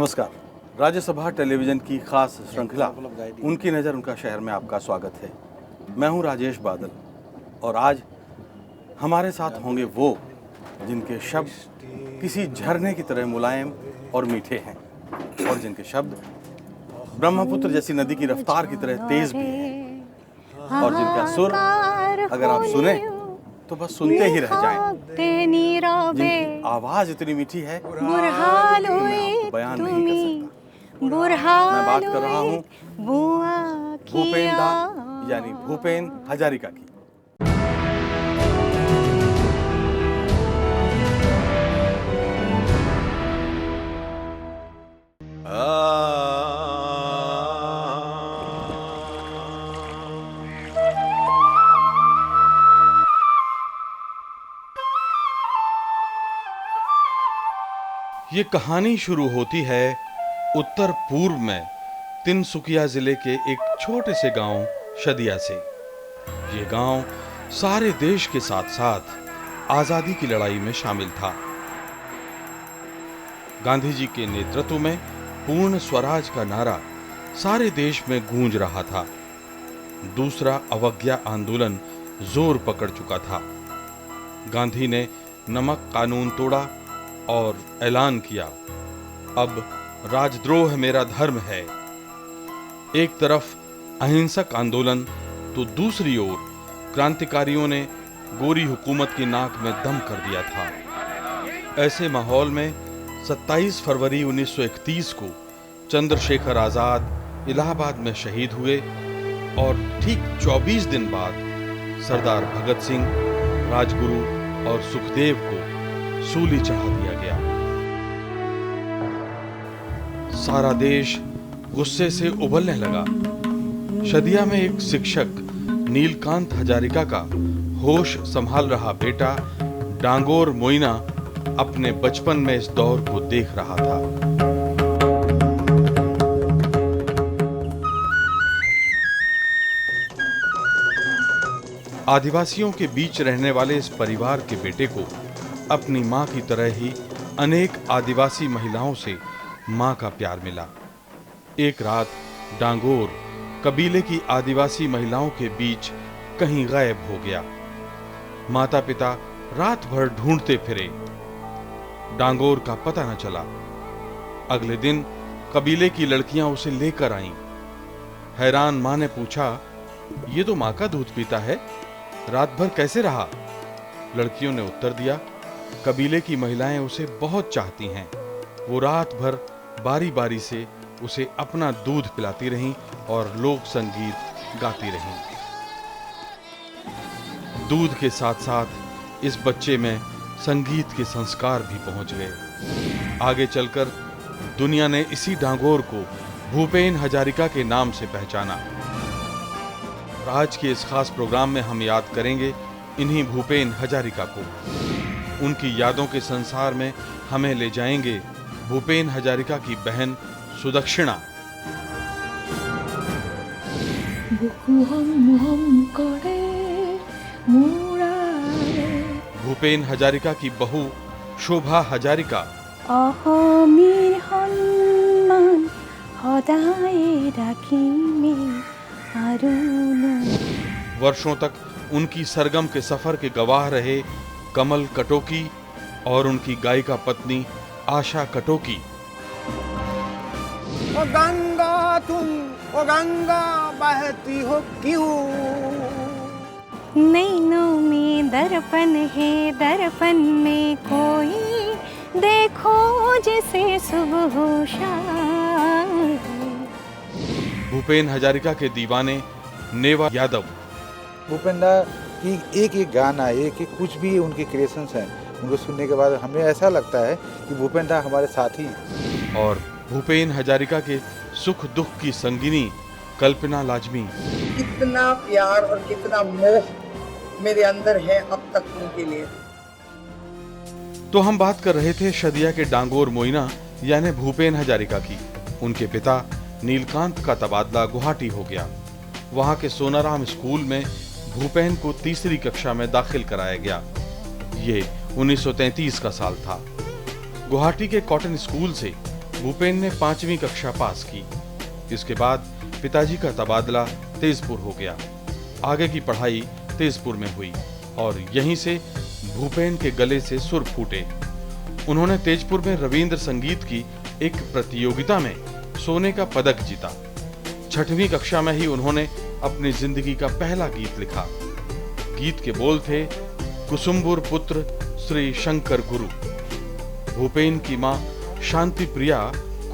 नमस्कार। राज्यसभा टेलीविज़न की खास श्रृंखला उनकी नज़र उनका शहर में आपका स्वागत है। मैं हूं राजेश बादल और आज हमारे साथ होंगे वो जिनके शब्द किसी झरने की तरह मुलायम और मीठे हैं और जिनके शब्द ब्रह्मपुत्र जैसी नदी की रफ्तार की तरह तेज भी हैं और जिनका सुर अगर आप सुने तो बस सुनते ही रह जाएं। जिनकी आवाज़ इतनी मीठी है कि मैं आपको बयान नहीं कर सकता। मैं बात कर रहा हूँ भूपेन दा यानी भूपेन हजारिका की। ये कहानी शुरू होती है उत्तर पूर्व में तिनसुकिया जिले के एक छोटे से गांव शदिया से। ये गांव सारे देश के साथ साथ आजादी की लड़ाई में शामिल था। गांधी जी के नेतृत्व में पूर्ण स्वराज का नारा सारे देश में गूंज रहा था। दूसरा अवज्ञा आंदोलन जोर पकड़ चुका था। गांधी ने नमक कानून तोड़ा और ऐलान किया, अब राजद्रोह मेरा धर्म है। एक तरफ अहिंसक आंदोलन तो दूसरी ओर क्रांतिकारियों ने गोरी हुकूमत की नाक में दम कर दिया था। ऐसे माहौल में 27 फरवरी 1931 को चंद्रशेखर आजाद इलाहाबाद में शहीद हुए और ठीक 24 दिन बाद सरदार भगत सिंह, राजगुरु और सुखदेव को सूली चढ़ा दिया गया। सारा देश गुस्से से उबलने लगा। शदिया में एक शिक्षक नीलकांत हजारिका का होश संभाल रहा बेटा डांगोर मोइना अपने बचपन में इस दौर को देख रहा था। आदिवासियों के बीच रहने वाले इस परिवार के बेटे को अपनी मां की तरह ही अनेक आदिवासी महिलाओं से मां का प्यार मिला। एक रात डांगोर कबीले की आदिवासी महिलाओं के बीच कहीं गायब हो गया। माता पिता रात भर ढूंढते फिरे, डांगोर का पता न चला। अगले दिन कबीले की लड़कियां उसे लेकर आईं। हैरान मां ने पूछा, ये तो मां का दूध पीता है, रात भर कैसे रहा? लड़कियों ने उत्तर दिया, कबीले की महिलाएं उसे बहुत चाहती हैं। वो रात भर बारी बारी से उसे अपना दूध पिलाती रहीं और लोक संगीत गाती रहीं। दूध के साथ साथ इस बच्चे में संगीत के संस्कार भी पहुंच गए। आगे चलकर दुनिया ने इसी डांगोर को भूपेन हजारिका के नाम से पहचाना। आज के इस खास प्रोग्राम में हम याद करेंगे इन्हीं भूपेन हजारिका को। उनकी यादों के संसार में हमें ले जाएंगे भूपेन हजारिका की बहन सुदक्षिणा। भूपेन हजारिका की बहू शोभा हजारिका। वर्षों तक उनकी सरगम के सफर के गवाह रहे कमल कटोकी और उनकी गायिका पत्नी आशा कटोकी। ओ गंगा तुम, ओ गंगा बहती हो क्यों? नैनों में दर्पण है, दर्पण में कोई देखो जैसे सुबह हो शाम। भूपेन हजारिका के दीवाने नेवा यादव। भूपेन दा की एक एक गाना, एक एक कुछ भी उनके क्रिएशंस हैं, उनको सुनने के बाद हमें ऐसा लगता है कि भूपेन दा हमारे साथी। और भूपेन हजारिका के सुख दुख की संगिनी कल्पना लाजमी। कितना प्यार और कितना मोह मेरे अंदर है अब तक उनके लिए। तो हम बात कर रहे थे शदिया के डांगोर मोइना यानी भूपेन हजारिका की। उनके पिता नीलकांत का तबादला गुवाहाटी हो गया। वहां के सोनाराम स्कूल में भूपेन को तीसरी कक्षा में दाखिल कराया गया। ये 1933 का साल था। गुवाहाटी के कॉटन स्कूल से भूपेन ने 5वीं कक्षा पास की। इसके बाद पिताजी का तबादला तेजपुर हो गया। आगे की पढ़ाई तेजपुर में हुई और यहीं से भूपेन के गले से सुर फूटे। उन्होंने तेजपुर में रविंद्र संगीत की एक प्रतियोगिता में सोने का पदक जीता। 6वीं कक्षा में ही उन्होंने अपनी जिंदगी का पहला गीत लिखा। गीत के बोल थे, कुसुम्बुर पुत्र श्री शंकर गुरु। भूपेन की मां शांति प्रिया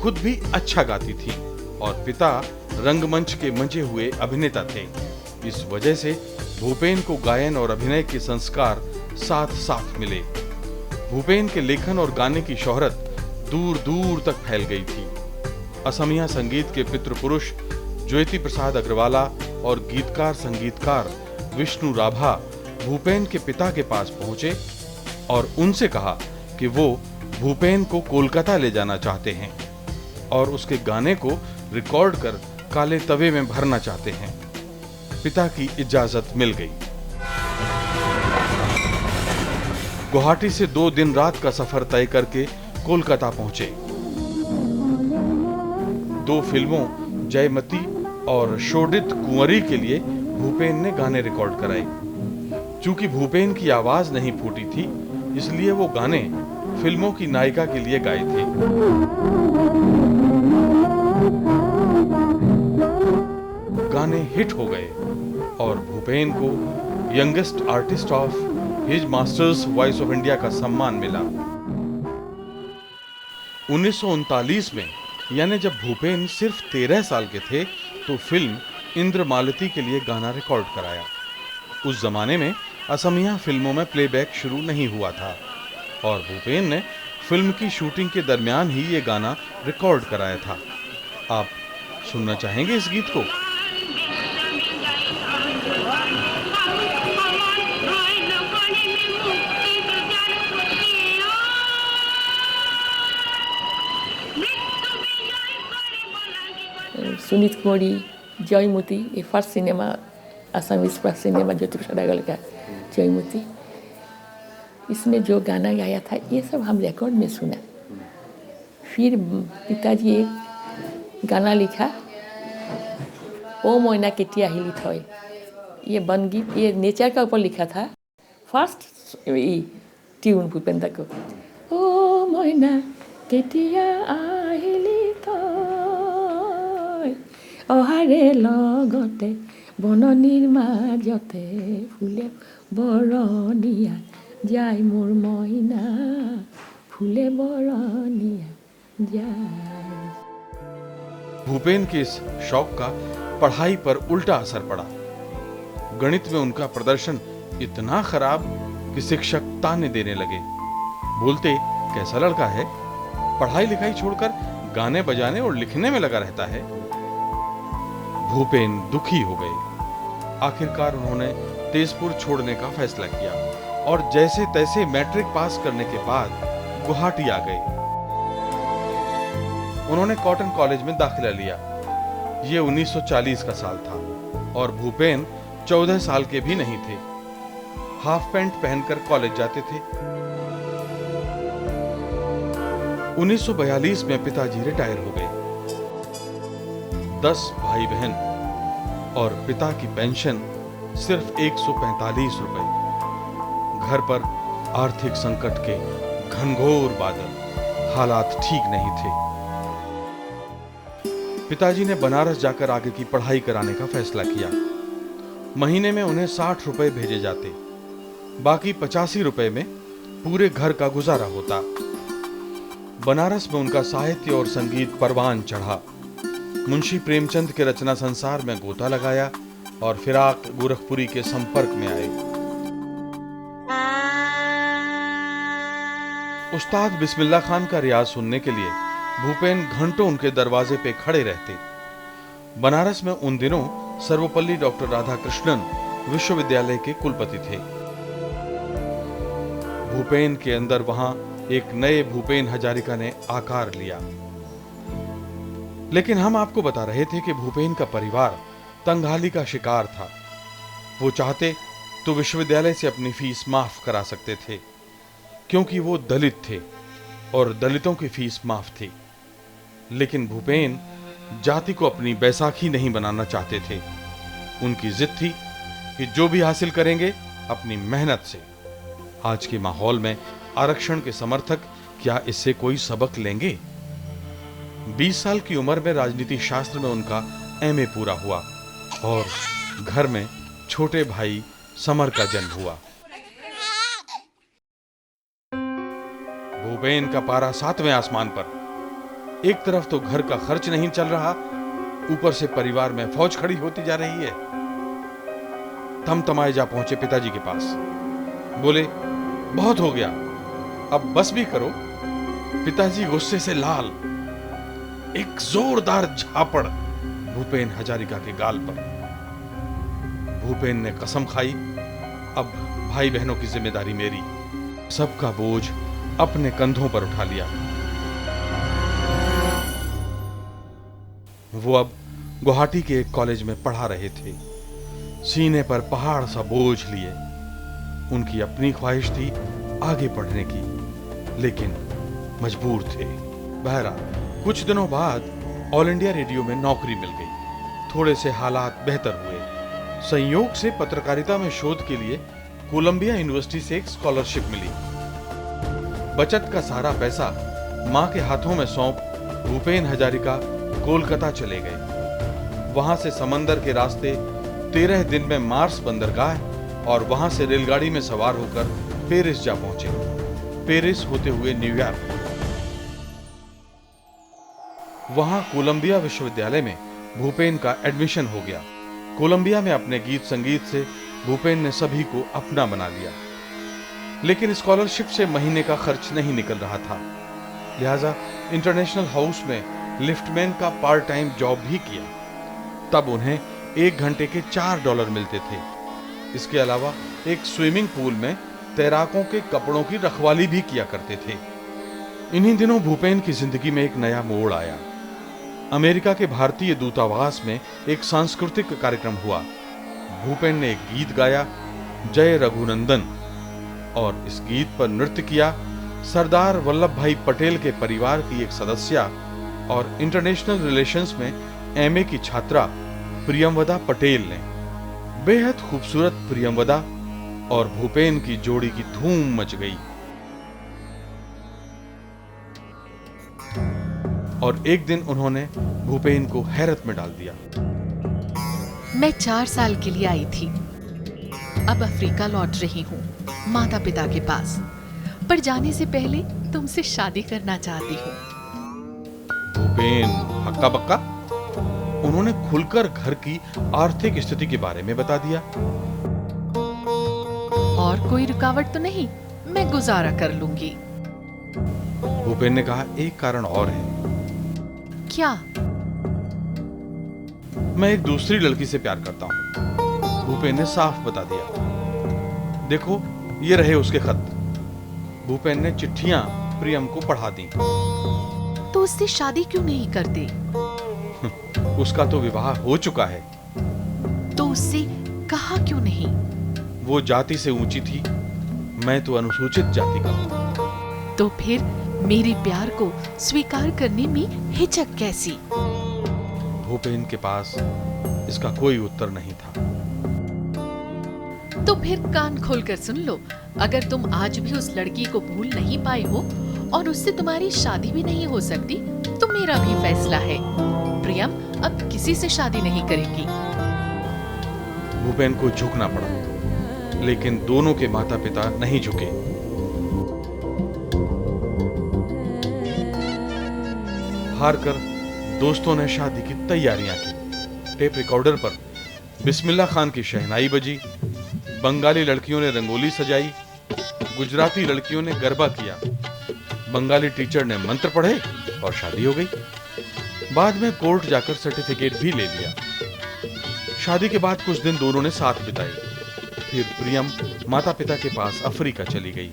खुद भी अच्छा गाती थी और पिता रंगमंच के मंचे हुए अभिनेता थे। इस वजह से भूपेन को गायन और अभिनय के संस्कार साथ साथ मिले। भूपेन के लेखन और गाने की शोहरत दूर दूर तक फैल गई थी। असमिया संगीत के पितृपुरुष ज्योति प्रसाद अग्रवाला और गीतकार संगीतकार विष्णु राभा भूपेन के पिता के पास पहुंचे और उनसे कहा कि वो भूपेन को कोलकाता ले जाना चाहते हैं और उसके गाने को रिकॉर्ड कर काले तवे में भरना चाहते हैं। पिता की इजाजत मिल गई। गुवाहाटी से 2 दिन रात का सफर तय करके कोलकाता पहुंचे। 2 फिल्मों जयमती और शोडित कुंवरी के लिए भूपेन ने गाने रिकॉर्ड कराए। चूंकि भूपेन की आवाज नहीं फूटी थी, इसलिए वो गाने फिल्मों की नायिका के लिए गाए थे। गाने हिट हो गए और भूपेन को youngest artist of his masters voice of India का सम्मान मिला। 1939 में, यानी जब भूपेन सिर्फ 13 साल के थे, तो फिल्म इंद्रमालती के लिए गाना रिकॉर्ड कराया। उस जमाने में असमिया फिल्मों में प्लेबैक शुरू नहीं हुआ था और भूपेन ने फिल्म की शूटिंग के दरमियान ही ये गाना रिकॉर्ड कराया था। आप सुनना चाहेंगे इस गीत को? सुनीत कुमारी, जयमती, ये first cinema, Assamese first cinema Jyoti Prasad Agarwala का जयमती। इसमें जो गाना गाया था ये सब हम रिकॉर्ड में सुना। फिर पिताजी एक गाना लिखा, ओ मोइना केटिया हिली थय। ये बनगीत, ये नेचर का ऊपर लिखा था। फर्स्ट ट्यून भूपेन दा को, ओ मोइना केटिया आहिली थय, अहारे लगते बननीर माजते फुले बरनिया जाय मोर मइना फुले बरनिया जाय। भूपेन के इस शौक का पढ़ाई पर उल्टा असर पड़ा। गणित में उनका प्रदर्शन इतना खराब कि शिक्षक ताने देने लगे। बोलते, कैसा लड़का है, पढ़ाई लिखाई छोड़कर गाने बजाने और लिखने में लगा रहता है। भूपेन दुखी हो गए। आखिरकार उन्होंने तेजपुर छोड़ने का फैसला किया और जैसे तैसे मैट्रिक पास करने के बाद गुवाहाटी आ गए। उन्होंने कॉटन कॉलेज में दाखिला लिया। ये 1940 का साल था और भूपेन 14 साल के भी नहीं थे। हाफ पैंट पहनकर कॉलेज जाते थे। 1942 में पिताजी रिटायर हो गए। 10 भाई बहन और पिता की पेंशन सिर्फ 145 रुपए। घर पर आर्थिक संकट के घनघोर बादल, हालात ठीक नहीं थे। पिताजी ने बनारस जाकर आगे की पढ़ाई कराने का फैसला किया। महीने में उन्हें 60 रुपए भेजे जाते, बाकी 85 रुपए में पूरे घर का गुजारा होता। बनारस में उनका साहित्य और संगीत परवान चढ़ा। मुंशी प्रेमचंद के रचना संसार में गोता लगाया और फिराक गोरखपुरी के संपर्क में आए। उस्ताद बिस्मिल्लाह खान का रियाज सुनने के लिए भूपेन घंटों उनके दरवाजे पे खड़े रहते। बनारस में उन दिनों सर्वपल्ली डॉक्टर राधाकृष्णन विश्वविद्यालय के कुलपति थे। भूपेन के अंदर वहां एक नए भूपेन हजारिका ने आकार लिया। लेकिन हम आपको बता रहे थे कि भूपेन का परिवार तंगहाली का शिकार था। वो चाहते तो विश्वविद्यालय से अपनी फीस माफ करा सकते थे, क्योंकि वो दलित थे और दलितों की फीस माफ थी। लेकिन भूपेन जाति को अपनी बैसाखी नहीं बनाना चाहते थे। उनकी जिद थी कि जो भी हासिल करेंगे अपनी मेहनत से। आज के माहौल में आरक्षण के समर्थक क्या इससे कोई सबक लेंगे? 20 साल की उम्र में राजनीति शास्त्र में उनका एमए पूरा हुआ और घर में छोटे भाई समर का जन्म हुआ। भूपेन का पारा 7वें आसमान पर। एक तरफ तो घर का खर्च नहीं चल रहा, ऊपर से परिवार में फौज खड़ी होती जा रही है। थमथमाए जा पहुंचे पिताजी के पास। बोले, बहुत हो गया, अब बस भी करो। पिताजी गुस्से से लाल। एक जोरदार झापड़ भूपेन हजारिका के गाल पर। भूपेन ने कसम खाई, अब भाई बहनों की जिम्मेदारी मेरी। सबका बोझ अपने कंधों पर उठा लिया। वो अब गुवाहाटी के एक कॉलेज में पढ़ा रहे थे, सीने पर पहाड़ सा बोझ लिए। उनकी अपनी ख्वाहिश थी आगे पढ़ने की, लेकिन मजबूर थे। बहरहाल कुछ दिनों बाद ऑल इंडिया रेडियो में नौकरी मिल गई। थोड़े से हालात बेहतर हुए। संयोग से पत्रकारिता में शोध के लिए कोलंबिया यूनिवर्सिटी से एक स्कॉलरशिप मिली। बचत का सारा पैसा मां के हाथों में सौंप भूपेन हजारिका कोलकाता चले गए। वहां से समंदर के रास्ते 13 दिन में मार्स बंदरगाह और वहां से रेलगाड़ी में सवार होकर पेरिस जा पहुंचे। पेरिस होते हुए न्यूयॉर्क। वहां कोलंबिया विश्वविद्यालय में भूपेन का एडमिशन हो गया। कोलंबिया में अपने गीत संगीत से भूपेन ने सभी को अपना बना लिया, लेकिन स्कॉलरशिप से महीने का खर्च नहीं निकल रहा था। लिहाजा इंटरनेशनल हाउस में लिफ्टमैन का पार्ट टाइम जॉब भी किया। तब उन्हें 1 घंटे के $4 मिलते थे। इसके अलावा एक स्विमिंग पूल में तैराकों के कपड़ों की रखवाली भी किया करते थे। इन्हीं दिनों भूपेन की जिंदगी में एक नया मोड़ आया। अमेरिका के भारतीय दूतावास में एक सांस्कृतिक कार्यक्रम हुआ। भूपेन ने एक गीत गाया, जय रघुनंदन, और इस गीत पर नृत्य किया सरदार वल्लभ भाई पटेल के परिवार की एक सदस्या और इंटरनेशनल रिलेशंस में एमए की छात्रा प्रियमवदा पटेल ने। बेहद खूबसूरत प्रियमवदा और भूपेन की जोड़ी की धूम मच गई। और एक दिन उन्होंने भूपेन को हैरत में डाल दिया। मैं 4 साल के लिए आई थी। अब अफ्रीका लौट रही हूँ माता पिता के पास, पर जाने से पहले तुमसे शादी करना चाहती हूँ। भूपेन हक्का बक्का। उन्होंने खुलकर घर की आर्थिक स्थिति के बारे में बता दिया। और कोई रुकावट तो नहीं, मैं गुजारा कर लूंगी। भूपेन ने कहा, एक कारण और है। क्या? मैं एक दूसरी लड़की से प्यार करता हूं। भूपेन ने साफ बता दिया। देखो, ये रहे उसके खत। भूपेन ने चिट्ठियां प्रियम को पढ़ा दी। तो उससे शादी क्यों नहीं करते? उसका तो विवाह हो चुका है। तो उससे कहा क्यों नहीं? वो जाति से ऊंची थी, मैं तो अनुसूचित जाति का हूं। तो फिर मेरे प्यार को स्वीकार करने में हिचक कैसी? भूपेन के पास इसका कोई उत्तर नहीं था। तो फिर कान खोलकर सुन लो। अगर तुम आज भी उस लड़की को भूल नहीं पाए हो और उससे तुम्हारी शादी भी नहीं हो सकती, तो मेरा भी फैसला है। प्रियम अब किसी से शादी नहीं करेगी। भूपेन को झुकना पड़ा, लेकिन दोनों के माता पिता नहीं झुके। हारकर दोस्तों ने शादी की तैयारियां की। टेप रिकॉर्डर पर बिस्मिल्लाह खान की शहनाई बजी, बंगाली लड़कियों ने रंगोली सजाई, गुजराती लड़कियों ने गरबा किया, बंगाली टीचर ने मंत्र पढ़े और शादी हो गई। बाद में कोर्ट जाकर सर्टिफिकेट भी ले लिया। शादी के बाद कुछ दिन दोनों ने साथ बिताए। फिर प्रियम माता पिता के पास अफ्रीका चली गई।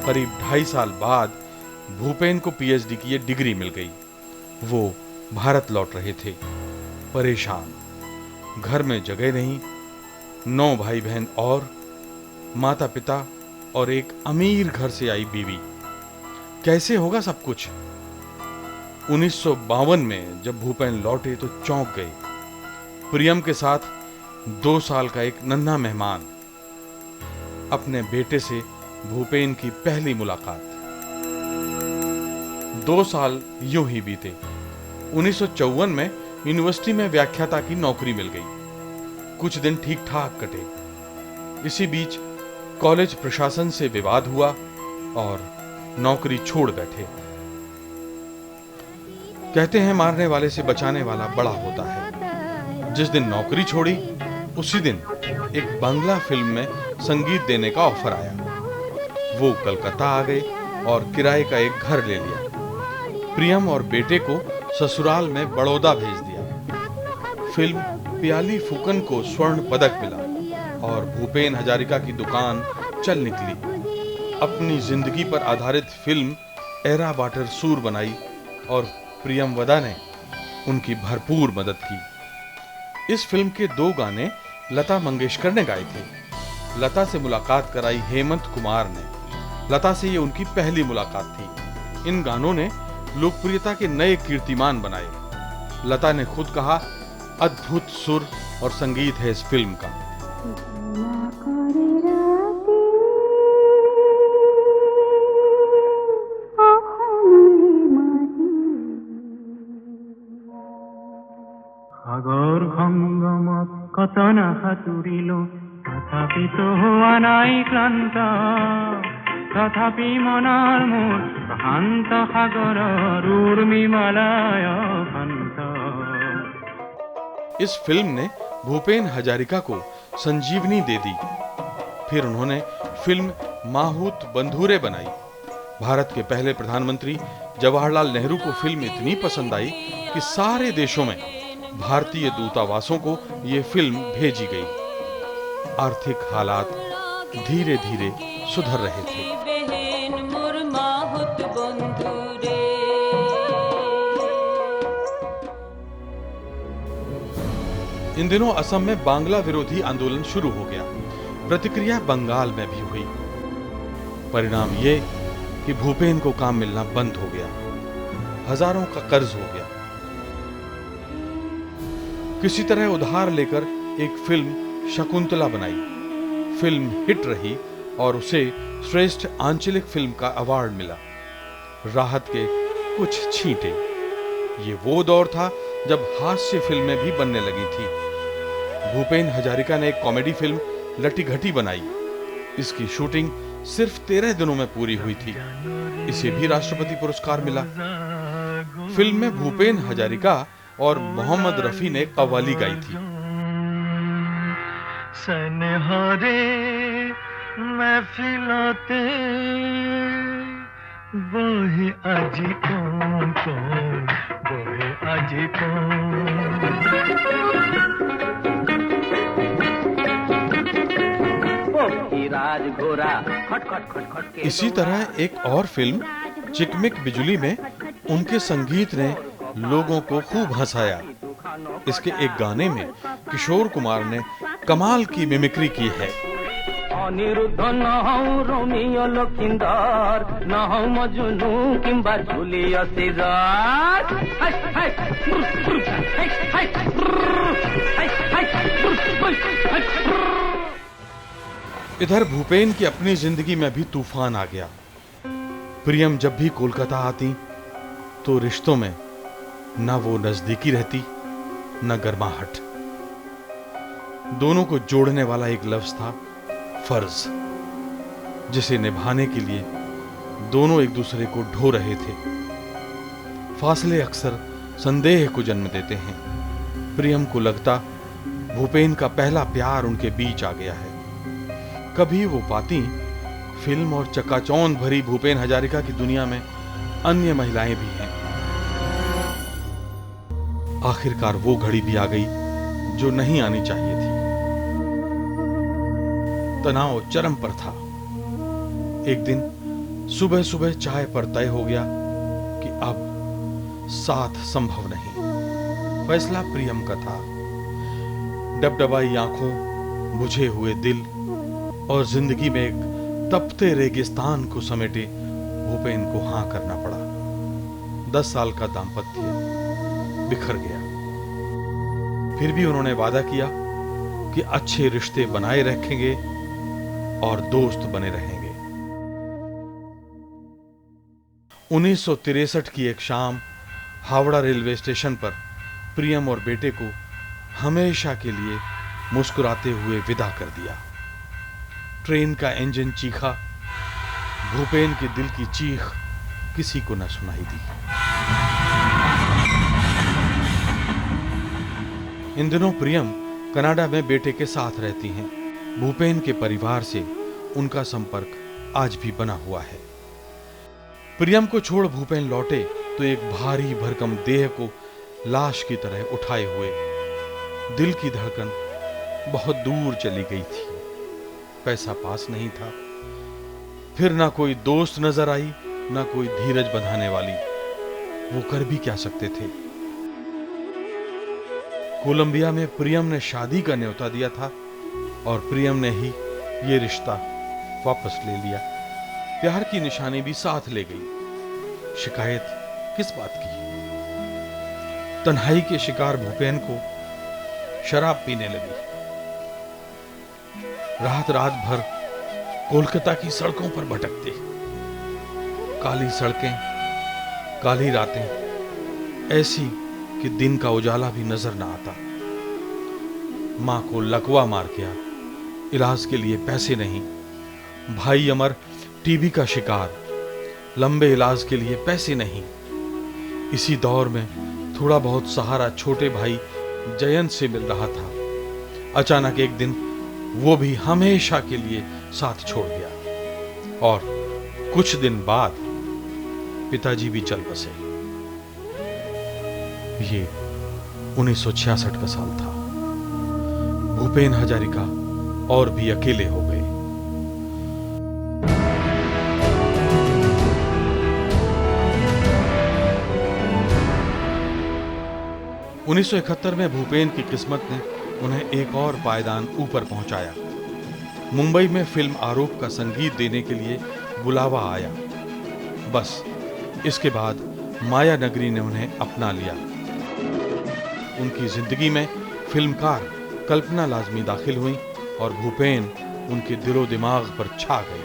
करीब 2.5 साल बाद भूपेन को पीएचडी की ये डिग्री मिल गई। वो भारत लौट रहे थे, परेशान। घर में जगह नहीं, 9 भाई बहन और माता पिता और एक अमीर घर से आई बीवी। कैसे होगा सब कुछ? 1952 में जब भूपेन लौटे तो चौंक गए। प्रियम के साथ 2 साल का एक नन्हा मेहमान, अपने बेटे से भूपेन की पहली मुलाकात। 2 साल यूं ही बीते। 1954 में यूनिवर्सिटी में व्याख्याता की नौकरी मिल गई। कुछ दिन ठीक ठाक कटे। इसी बीच कॉलेज प्रशासन से विवाद हुआ और नौकरी छोड़ बैठे। कहते हैं मारने वाले से बचाने वाला बड़ा होता है। जिस दिन नौकरी छोड़ी उसी दिन एक बांग्ला फिल्म में संगीत देने का ऑफर आया। वो कलकत्ता आ गए और किराए का एक घर ले लिया। प्रियम और बेटे को ससुराल में बड़ौदा भेज दिया। फिल्म प्याली फूकन को स्वर्ण पदक मिला और भूपेन हजारिका की दुकान चल निकली। अपनी जिंदगी पर आधारित फिल्म एरा वाटर सूर बनाई और प्रियम वदा ने उनकी भरपूर मदद की। इस फिल्म के 2 गाने लता मंगेशकर ने गाए थे। लता से मुलाकात कराई हेमंत कुमार ने। लता से ये उनकी पहली मुलाकात थी। इन गानों ने लोकप्रियता के नए कीर्तिमान बनाए। लता ने खुद कहा, अद्भुत सुर और संगीत है इस फिल्म का। সাগর সংগমত কত না সাঁতুৰিলো তথাপি তো হোৱা নাই ক্লান্ত তথাপি মনৰ মোৰ শান্ত সাগৰৰ উৰ্মিমালায় শান্ত। इस फिल्म ने भूपेन हजारिका को संजीवनी दे दी। फिर उन्होंने फिल्म माहूत बंधुरे बनाई। भारत के पहले प्रधानमंत्री जवाहरलाल नेहरू को फिल्म इतनी पसंद आई कि सारे देशों में भारतीय दूतावासों को ये फिल्म भेजी गई। आर्थिक हालात धीरे धीरे सुधर रहे थे। इन दिनों असम में बांग्ला विरोधी आंदोलन शुरू हो गया। प्रतिक्रिया बंगाल में भी हुई। परिणाम ये कि भूपेन को काम मिलना बंद हो गया। हजारों का कर्ज हो गया। किसी तरह उधार लेकर एक फिल्म शकुंतला बनाई। फिल्म हिट रही और उसे श्रेष्ठ आंचलिक फिल्म का अवार्ड मिला। राहत के कुछ छींटे। ये वो दौर था जब हास्य फिल्में भी बनने लगी थी। भूपेन हजारिका ने एक कॉमेडी फिल्म लटी घटी बनाई। इसकी शूटिंग सिर्फ 13 दिनों में पूरी हुई थी। इसे भी राष्ट्रपति पुरस्कार मिला। फिल्म में भूपेन हजारिका और मोहम्मद रफी ने कव्वाली गाई थी। सनहरे महफिलोते बोहे আজি कौन कौन बोहे আজি कौन। इसी तरह एक और फिल्म चिकमिक बिजुली में उनके संगीत ने लोगों को खूब हंसाया। इसके एक गाने में किशोर कुमार ने कमाल की मिमिक्री की है। अनिरुद्ध न हूँ रोमियो लखिंदर न हूँ मजनू किंबा जूलियस सीजर। इधर भूपेन की अपनी जिंदगी में भी तूफान आ गया। प्रियम जब भी कोलकाता आती तो रिश्तों में न वो नजदीकी रहती न गर्माहट। दोनों को जोड़ने वाला एक लफ्ज था फर्ज, जिसे निभाने के लिए दोनों एक दूसरे को ढो रहे थे। फासले अक्सर संदेह को जन्म देते हैं। प्रियम को लगता भूपेन का पहला प्यार उनके बीच आ गया है। कभी वो पाती फिल्म और चकाचौंध भरी भूपेन हजारिका की दुनिया में अन्य महिलाएं भी हैं। आखिरकार वो घड़ी भी आ गई जो नहीं आनी चाहिए थी। तनाव चरम पर था। एक दिन सुबह सुबह चाय पर तय हो गया कि अब साथ संभव नहीं। फैसला प्रियम का था। डबडबाई आंखों, बुझे हुए दिल और जिंदगी में एक तपते रेगिस्तान को समेटे भूपेन को हां करना पड़ा। 10 साल का दाम्पत्य बिखर गया। फिर भी उन्होंने वादा किया कि अच्छे रिश्ते बनाए रखेंगे और दोस्त बने रहेंगे। 1963 की एक शाम हावड़ा रेलवे स्टेशन पर प्रियम और बेटे को हमेशा के लिए मुस्कुराते हुए विदा कर दिया। ट्रेन का इंजन चीखा, भूपेन के दिल की चीख किसी को न सुनाई दी। इन दिनों प्रियम कनाडा में बेटे के साथ रहती हैं। भूपेन के परिवार से उनका संपर्क आज भी बना हुआ है। प्रियम को छोड़ भूपेन लौटे तो एक भारी भरकम देह को लाश की तरह उठाए हुए। दिल की धड़कन बहुत दूर चली गई थी। पैसा पास नहीं था, फिर ना कोई दोस्त नजर आई, ना कोई धीरज बंधाने वाली। वो कर भी क्या सकते थे। कोलंबिया में प्रियम ने शादी का न्योता दिया था और प्रियम ने ही ये रिश्ता वापस ले लिया। प्यार की निशानी भी साथ ले गई। शिकायत किस बात की? तन्हाई के शिकार भूपेन को शराब पीने लगी। रात रात भर कोलकाता की सड़कों पर भटकते। काली सड़कें, काली रातें, ऐसी कि दिन का उजाला भी नजर ना आता। मां को लकवा मार गया, इलाज के लिए पैसे नहीं। भाई अमर टीबी का शिकार, लंबे इलाज के लिए पैसे नहीं। इसी दौर में थोड़ा बहुत सहारा छोटे भाई जयंत से मिल रहा था। अचानक एक दिन वो भी हमेशा के लिए साथ छोड़ गया और कुछ दिन बाद पिताजी भी चल बसे। ये 1966 का साल था। भूपेन हजारिका और भी अकेले हो गए। उन्नीस 1971 में भूपेन की किस्मत ने उन्हें एक और पायदान ऊपर पहुंचाया। मुंबई में फिल्म आरोप का संगीत देने के लिए बुलावा आया। बस इसके बाद माया नगरी ने उन्हें अपना लिया। उनकी जिंदगी में फिल्मकार कल्पना लाजमी दाखिल हुई और भूपेन उनके दिलो दिमाग पर छा गए।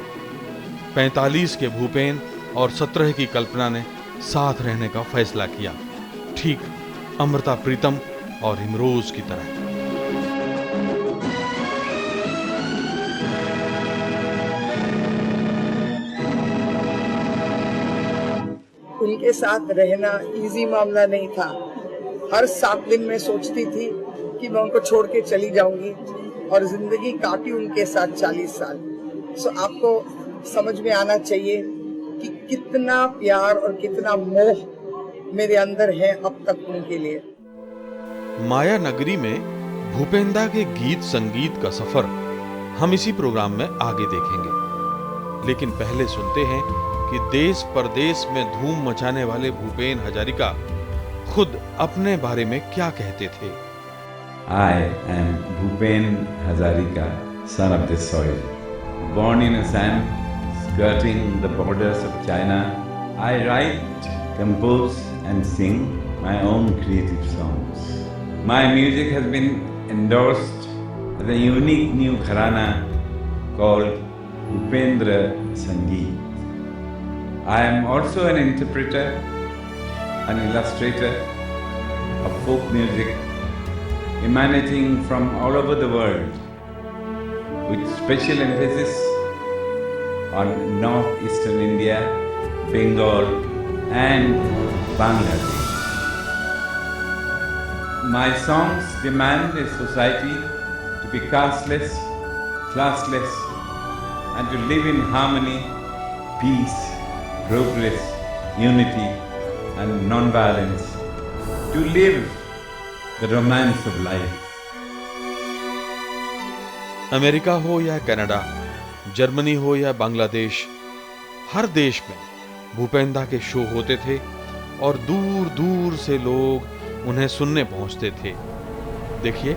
45 के भूपेन और 17 की कल्पना ने साथ रहने का फैसला किया, ठीक अमृता प्रीतम और इमरोज की तरह। उनके साथ रहना इजी मामला नहीं था। हर 7 दिन में सोचती थी कि मैं उनको छोड़ के चली जाऊंगी और जिंदगी काटी उनके साथ 40 साल। सो आपको समझ में आना चाहिए कि कितना प्यार और कितना मोह मेरे अंदर है अब तक उनके लिए। माया नगरी में भूपेंदा के गीत संगीत का सफर हम इसी प्रोग्राम में आगे देखेंगे, लेकिन पहले सुनते हैं कि देश परदेश में धूम मचाने वाले भूपेन हजारिका खुद अपने बारे में क्या कहते थे। I am Bhupen Hazarika, son of the soil. Born in Assam, skirting the borders of China, I write, compose and sing my own creative songs. My music has been endorsed as a unique new gharana called Bhupendra Sangeet. I am also an interpreter, an illustrator of folk music emanating from all over the world, with special emphasis on northeastern India, Bengal and Bangladesh. My songs demand a society to be casteless, classless, and to live in harmony, peace, progress, unity and non-violence, to live the romance of life. America हो या Canada, Germany हो या बांग्लादेश, हर देश में भूपेंदा के show होते थे और दूर दूर से लोग उन्हें सुनने पहुंचते थे। देखिए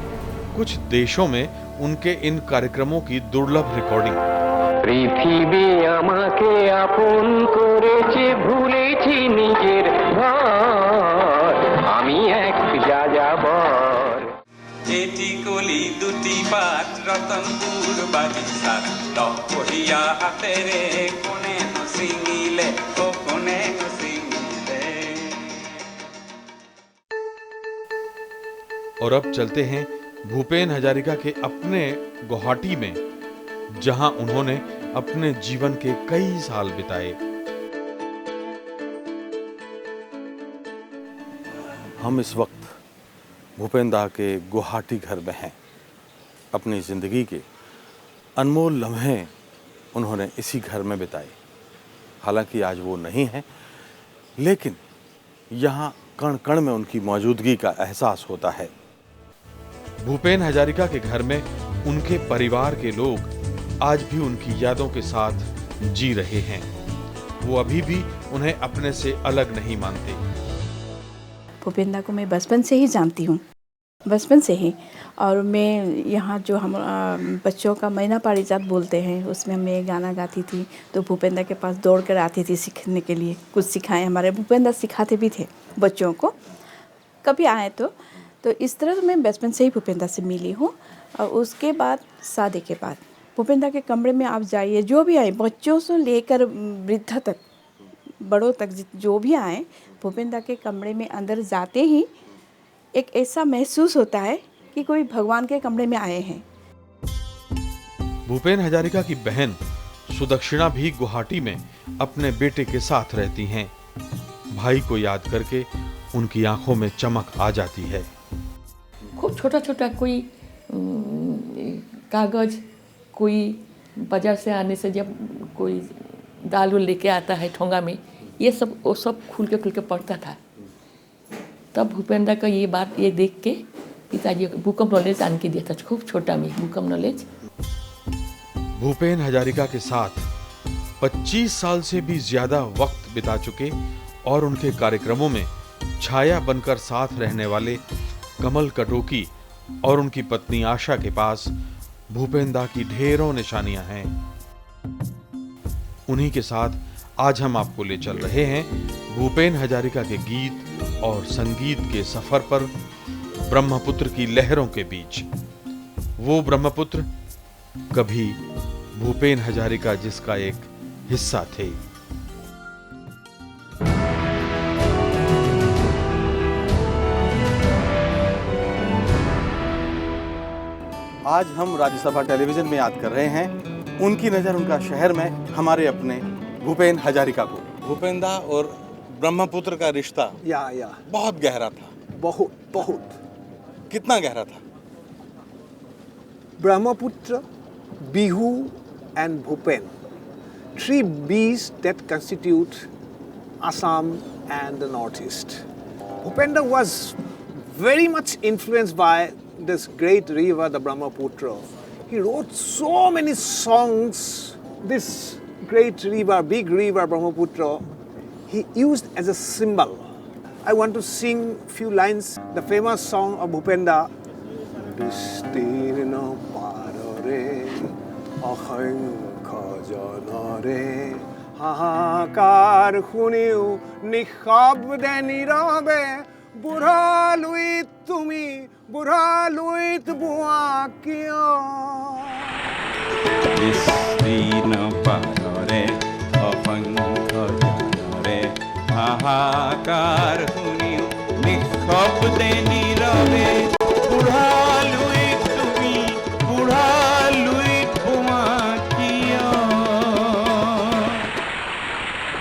कुछ देशों में उनके इन कार्यक्रमों की दुर्लभ रिकॉर्डिंग। पृथ्वी আমাকে আপন করেছে ভুলেছি নিজের रतनपुर बागिचा डकोहिया तेरे कोने नु सिंगिले ओ कोने नु सिंगिले। और अब चलते हैं भूपेन हजारिका के अपने गुवाहाटी में, जहां उन्होंने अपने जीवन के कई साल बिताए। हम इस वक्त भूपेन दा के गुवाहाटी घर में हैं। अपनी जिंदगी के अनमोल लम्हे उन्होंने इसी घर में बिताए। हालांकि आज वो नहीं है, लेकिन यहाँ कण कण में उनकी मौजूदगी का एहसास होता है। भूपेन हजारिका के घर में उनके परिवार के लोग आज भी उनकी यादों के साथ जी रहे हैं। वो अभी भी उन्हें अपने से अलग नहीं मानते। भूपेन दा को मैं बचपन से ही जानती हूँ, बचपन से ही। और मैं यहाँ जो हम बच्चों का महीना पारिजात बोलते हैं, उसमें मैं गाना गाती थी, तो भूपेन दा के पास दौड़ कर आती थी सीखने के लिए। कुछ सिखाए, हमारे भूपेन दा सिखाते भी थे बच्चों को, कभी आए तो इस तरह मैं बचपन से ही भूपेन दा से मिली हूँ। और उसके बाद शादी के बाद भूपेन दा के कमरे में आप जाइए, जो भी आए, बच्चों से लेकर वृद्ध तक, बड़ों तक, जो भी आए, भूपेन दा के कमरे में अंदर जाते ही एक ऐसा महसूस होता है कि कोई भगवान के कमरे में आए हैं। भूपेन हजारिका की बहन सुदक्षिणा भी गुवाहाटी में अपने बेटे के साथ रहती हैं। भाई को याद करके उनकी आंखों में चमक आ जाती है। खूब छोटा छोटा कोई कागज, कोई बाजार से आने से जब कोई दाल उल लेके आता है ठोंगा में, ये सब वो सब खुल के पढ़ता था। तब भूपेन दा का ये बात ये देख के पिताजी बुक ऑफ नॉलेज आन के दिया था, खूब छोटा में book of knowledge. Bhupen Hazarika के साथ 25 साल से भी ज्यादा वक्त बिता चुके और उनके कार्यक्रमों में छाया बनकर साथ रहने वाले कमल कटोकी और उनकी पत्नी आशा के पास भूपेन दा की ढेरों निशानियां हैं। उन्हीं के साथ आज हम आपको ले चल रहे हैं भूपेन हजारिका के गीत और संगीत के सफर पर, ब्रह्मपुत्र की लहरों के बीच। वो ब्रह्मपुत्र कभी भूपेन हजारिका जिसका एक हिस्सा थे। आज हम राज्यसभा टेलीविजन में याद कर रहे हैं उनकी नज़र उनका शहर में हमारे अपने भूपेन हजारिका को। भूपेन दा और ब्रह्मपुत्र का रिश्ता या बहुत गहरा था। बहुत कितना गहरा था? Brahmaputra, Bihu and Bhupen, 3 Bs that constitute Assam and the Northeast. Bhupendra was very much influenced by this great river, the Brahmaputra. He wrote so many songs. This great river, big river Brahmaputra, he used as a symbol. I want to sing few lines, the famous song of Bhupendra. Bistirna parare ahankha janare hahakar khuniu nikhabde nirabe burha luit tumi burha luit bua kiya. Bistirna parare ahankha janare hahakar khuniu nikhabde nirabe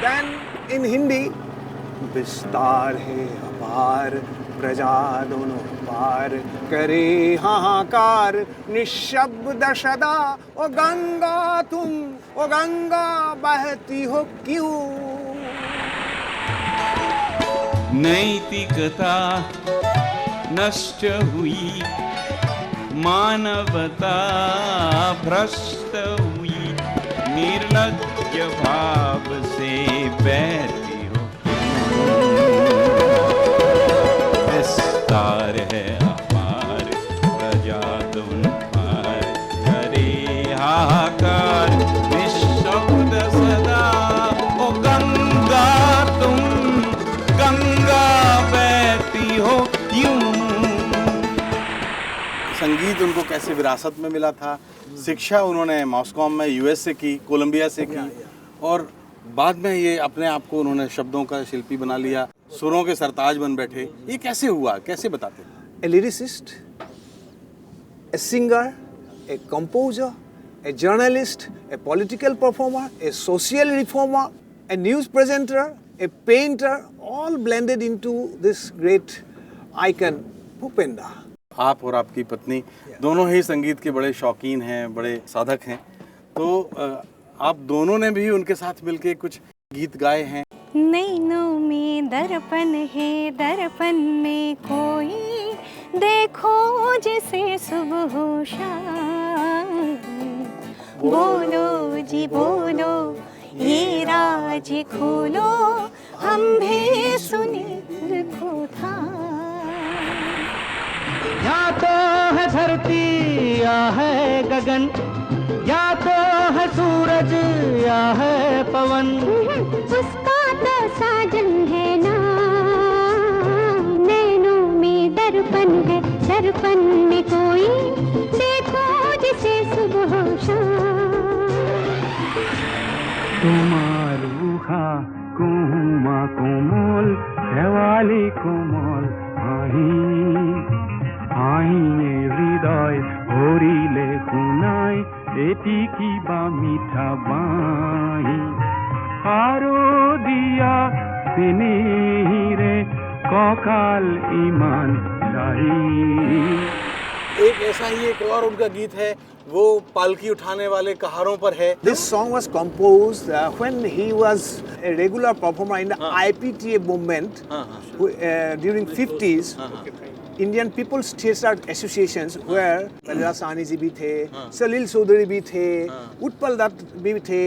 Then in Hindi, विस्तार है अपार प्रजा दोनों पार करे हाहाकार निशब्द सदा ओ गंगा तुम ओ गंगा बहती हो क्यों. नैतिकता नष्ट हुई, मानवता भ्रष्ट हुई, निर्लज्ज भाव से बैठी हो. विस्तार है अपार प्रजा तुम पार करे हाहाकार निशब्द सदा ओ गंगा तुम गंगा बहती हो यूं. संगीत संगीत उनको कैसे विरासत में मिला था। शिक्षा उन्होंने मॉस्को में यूएस से की, कोलंबिया से की, और बाद में ये अपने आप को उन्होंने शब्दों का शिल्पी बना लिया, सुरों के सरताज बन बैठे। ये कैसे हुआ, कैसे बताते हैं? A lyricist, a singer, a composer, a journalist, a political performer, a social reformer, a news presenter, a painter, all blended into this great icon, Bhupenda. आप और आपकी पत्नी दोनों ही संगीत के बड़े शौकीन हैं, बड़े साधक हैं, तो आप दोनों ने भी उनके साथ मिलके कुछ गीत गाए हैं। नैनों में दर्पण है, दर्पण में कोई देखो जैसे सुबह हो शाम। बोलो जी बोलो, ये राज खोलो, हम भी सुने को था। या तो है धरती या है गगन, या तो है सूरज या है पवन, उसका तो साजन है ना। नैनों में दर्पण है, दर्पण में कोई देखो जिसे सुबह शाम। তোমার রুহা কুমা কোমল, দেওয়ালি কোমল আহি আহি হৃদয় ভরিলে শুনাই, এটি কিবা মিঠা বাহি। আরো দিয়া স্নেহিরে ককাল ইমান সাহি। एक ऐसा ही एक और उनका गीत है, वो पालकी उठाने वाले कहारों पर है। This song was composed when he was a regular performer in the IPTA movement during 50s. Indian people's theatre associations where Lalita Sahni ji भी थे, सलील चौधरी भी थे, उत्पल दत्त भी थे,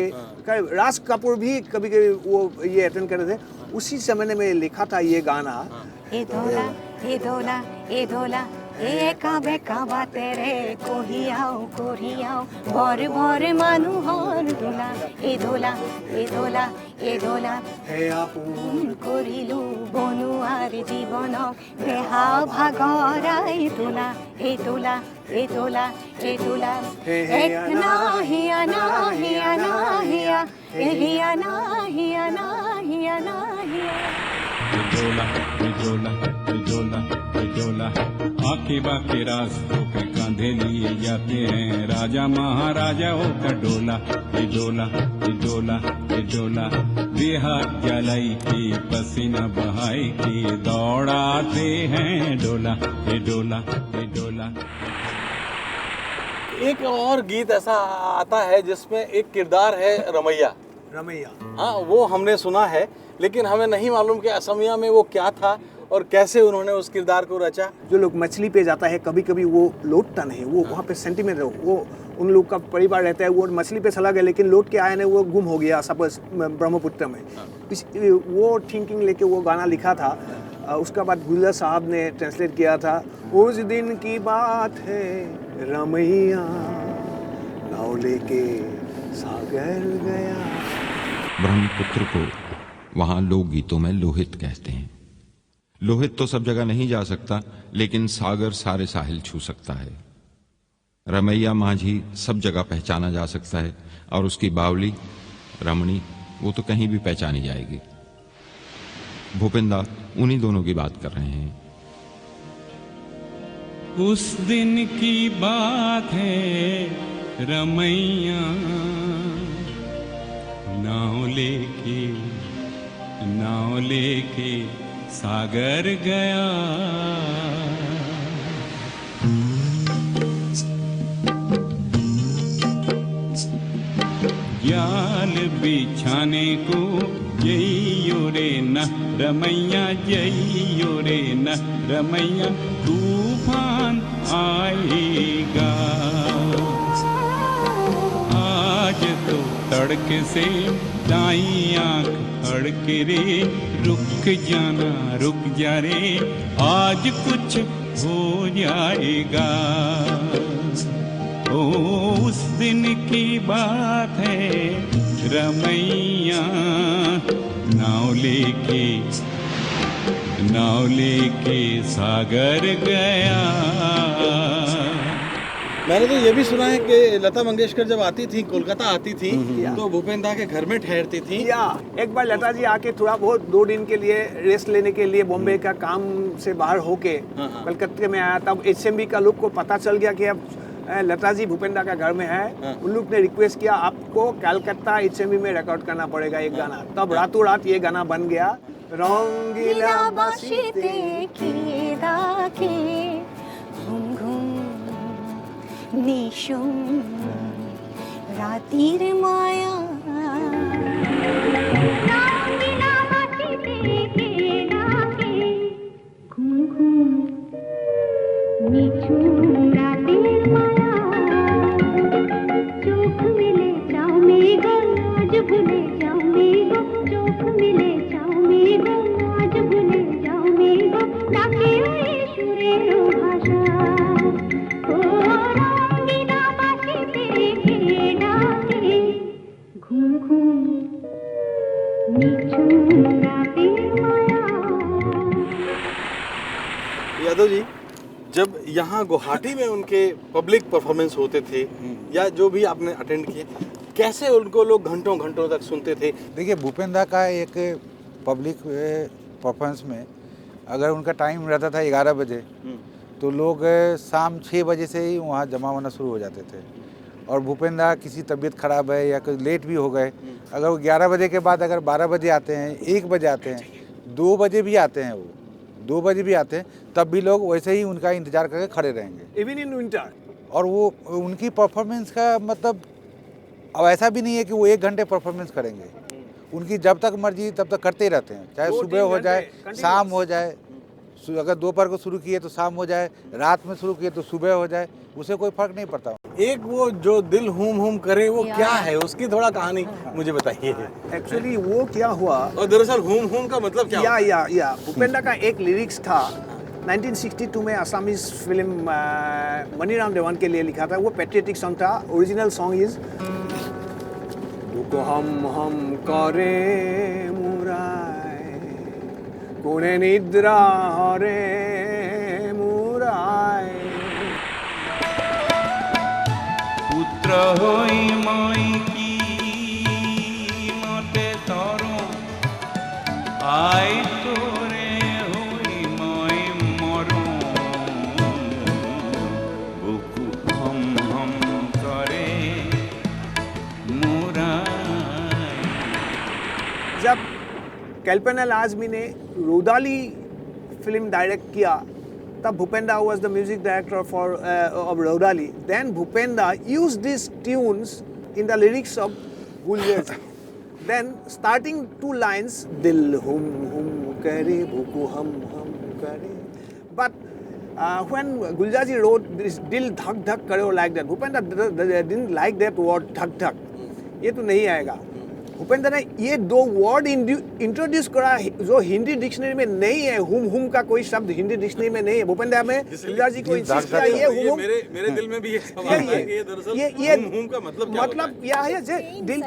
राज कपूर भी कभी कभी वो ये अटेंड कर रहे थे। उसी समय में लिखा था ये गाना। ए धोला, ए धोला, ए धोला, ए काबे काबा तेरे कोहियाओ भोर भोर मानु होर धोला। ए धोला, ए धोला, ए धोला, हे आपुन करिलु बनु आर जीवन देहा भागरा। ए धोला, ए धोला, ए धोला, ए धोला, एक ना हिया ना हिया ना हिया, हिया ना हिया ना हिया ना हिया। डोला डोला डोला डोला, आके बाके रास्तों पे कांधे लिए जाते हैं, राजा महाराजाओं का डोला। डोला डोला डोला, देहात जलाई की पसीना बहाई की दौड़ाते हैं, डोला डोला डोला। एक और गीत ऐसा आता है जिसमें एक किरदार है रमैया। रमैया, हाँ, वो हमने सुना है, लेकिन हमें नहीं मालूम कि असमिया में वो क्या था और कैसे उन्होंने उस किरदार को रचा। जो लोग मछली पे जाता है कभी कभी वो लौटता नहीं, वो वहाँ पे सेंटीमेंट, वो उन लोग का परिवार रहता है, वो मछली पे चला गया लेकिन लौट के आया नहीं, वो गुम हो गया सपोज ब्रह्मपुत्र में। वो थिंकिंग लेके वो गाना लिखा था। उसका बाद गुलजार साहब ने ट्रांसलेट किया था। उस दिन की बात है रमैया, नाव लेके सागर गया। ब्रह्मपुत्र को वहाँ लोकगीतों में लोहित कहते हैं। लोहित तो सब जगह नहीं जा सकता, लेकिन सागर सारे साहिल छू सकता है। रमैया माझी सब जगह पहचाना जा सकता है, और उसकी बावली रमणी वो तो कहीं भी पहचानी जाएगी। भूपेंदा उन्हीं दोनों की बात कर रहे हैं। उस दिन की बात है रमैया, नाव लेके सागर गया। जाल बिछाने को जइयो रे न रमैया, जइयो रे न रमैया, तूफान आएगा। आज तो तड़के से दाई आँख फड़के रे, रुक जाना रुक जा रे, आज कुछ हो जाएगा। ओ उस दिन की बात है रमैया, नाव लेके सागर गया। मैंने तो ये भी सुना है कि लता मंगेशकर जब आती थी, कोलकाता आती थी, तो भूपेन दा के घर में ठहरती थी। या एक बार लता जी आके थोड़ा बहुत 2 दिन के लिए रेस्ट लेने के लिए बॉम्बे का काम से बाहर होके कलकत्ते में आया। तब HMV का लोग को पता चल गया कि अब लता जी भूपेन दा का घर में है। उन लोग ने रिक्वेस्ट किया आपको कलकत्ता HMV में रिकॉर्ड करना पड़ेगा एक गाना। तब रातों रात ये गाना बन गया। रंगीला बाशिते की दाके घुम घुम निशुम रातिर माया रंगीला बाशिते की दाके घुम घुम निशुम रातिर माया चोख मिले जाओ मेघो आज भूले जाओ मेघो चोख मिले जाओ मेघो आज भूले जाओ मेघो डाके ओए सुरेरो भाषा ओ रंगीला बाशिते के डाके घूम घूम निझूम रातें माया। यादव जी, जब यहाँ गुवाहाटी में उनके पब्लिक परफॉर्मेंस होते थे या जो भी आपने अटेंड किए, कैसे उनको लोग घंटों घंटों तक सुनते थे? देखिए भूपेन दा का एक पब्लिक परफॉर्मेंस में अगर उनका टाइम रहता था 11 बजे तो लोग शाम 6 बजे से ही वहाँ जमा होना शुरू हो जाते थे। और भूपेन दा किसी तबीयत ख़राब है या कोई लेट भी हो गए, अगर वो 11 बजे के बाद अगर 12 बजे आते हैं, 1 बजे आते हैं, 2 बजे भी आते हैं, वो 2 बजे भी आते हैं, तब भी लोग वैसे ही उनका इंतज़ार करके खड़े रहेंगे इवन इन विंटर। और वो उनकी परफॉर्मेंस का मतलब अब ऐसा भी नहीं है कि वो 1 घंटे परफॉर्मेंस करेंगे। उनकी जब तक मर्जी तब तक करते ही रहते हैं, चाहे सुबह हो जाए, शाम हो जाए। अगर दोपहर को शुरू किए तो शाम हो जाए, रात में शुरू किए तो सुबह हो जाए, उसे कोई फर्क नहीं पड़ता। एक वो जो दिल हुम हुम करे वो क्या है, उसकी थोड़ा कहानी मुझे बताइए। एक्चुअली वो क्या हुआ, और दरअसल हुम हुम का मतलब क्या? या भूपेन दा का एक लिरिक्स था 1962 में असमीज फिल्म मनीराम देवान के लिए लिखा था। वो पैट्रियटिक सॉन्ग था। ओरिजिनल सॉन्ग इज हम करे मुराय कोने निद्रा हरे मुराय पुत्र होई माई की मते तरो आई तोरे होई माई मरो बुकु हम करे मुराय। जब कल्पना आज़मी ने रोदाली फिल्म डायरेक्ट किया तब भूपेन दा was the music director for of Rodali. Then Bhupen Da used these tunes in the lyrics of Guljar. Then starting 2 lines, Dil hum hum kare, bhuku hum kare. But when Guljar ji wrote this Dil dhak dhak kare like that, Bhupen Da didn't like that word dhak dhak. ये तो नहीं आएगा। भूपेन दा ने ये 2 word introduce करा जो Hindi dictionary में नहीं है। हुम हुम का कोई शब्द हिंदी डिक्शनरी में नहीं है। भूपेन दा में गुलजार जी को इंसिस्ट किया ये हुम हुम। मेरे दिल में भी ये सवाल है कि ये दरअसल हुम हुम का मतलब क्या होता है? मतलब यह है जे दिल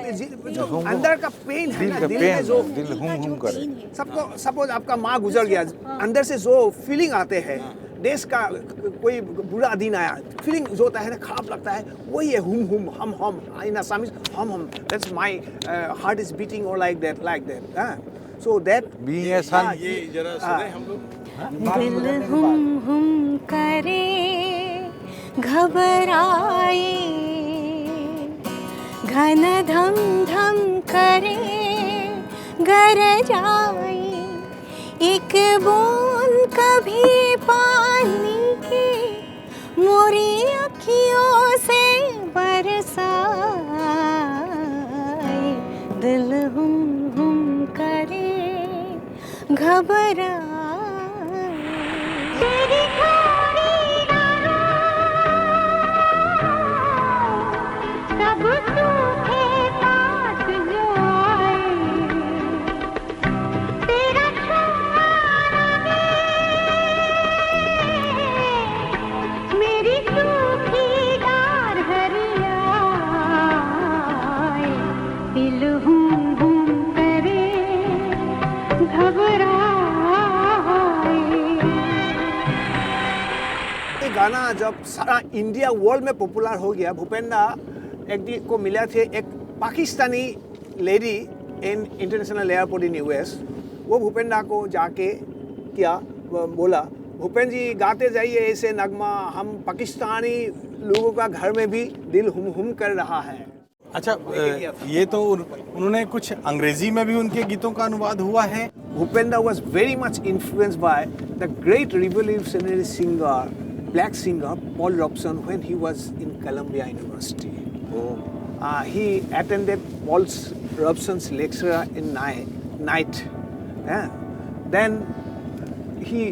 जो अंदर का पेन है ना, दिल में जो दिल हुम हुम करे। सबको सपोज आपका माँ गुजर गया, अंदर से जो फीलिंग आते हैं, देश का कोई बुरा दिन आया, फीलिंग जो होता है ना, खराब लगता है, वही है हुम हुम हम इन असमीज हम। That's my heart is beating और like that so that being a son. ये जरा सुने हम लोग। दिल हुम हुम करे घबराए, घन धम धम करे गरजाए, एक बूंद कभी पानी की मोरी अखियों से बरसाए, दिल हुम हुम करे घबराए। तेरी थोड़ी सब सूखे पास जो आए, तेरा छुआना मेरी सूखी डार हरियाए, दिल हुम हुम करे घबराए। गाना जब सारा इंडिया वर्ल्ड में पॉपुलर हो गया, भूपेंद्र एक दिन को मिला थे एक Pakistani lady in international airport in US. वो भूपेंद्र को जाके क्या बोला, भूपेंद्र जी गाते जाइए ऐसे नगमा, हम पाकिस्तानी लोगों का घर में भी दिल हुम हुम कर रहा है। अच्छा, ये तो उन्होंने कुछ अंग्रेजी में भी उनके गीतों का अनुवाद हुआ है। Bhupendra was very much influenced by the great revolutionary singer, black singer Paul Robeson when he was in Columbia University. He attended Paul Robeson's lecture in night. Then he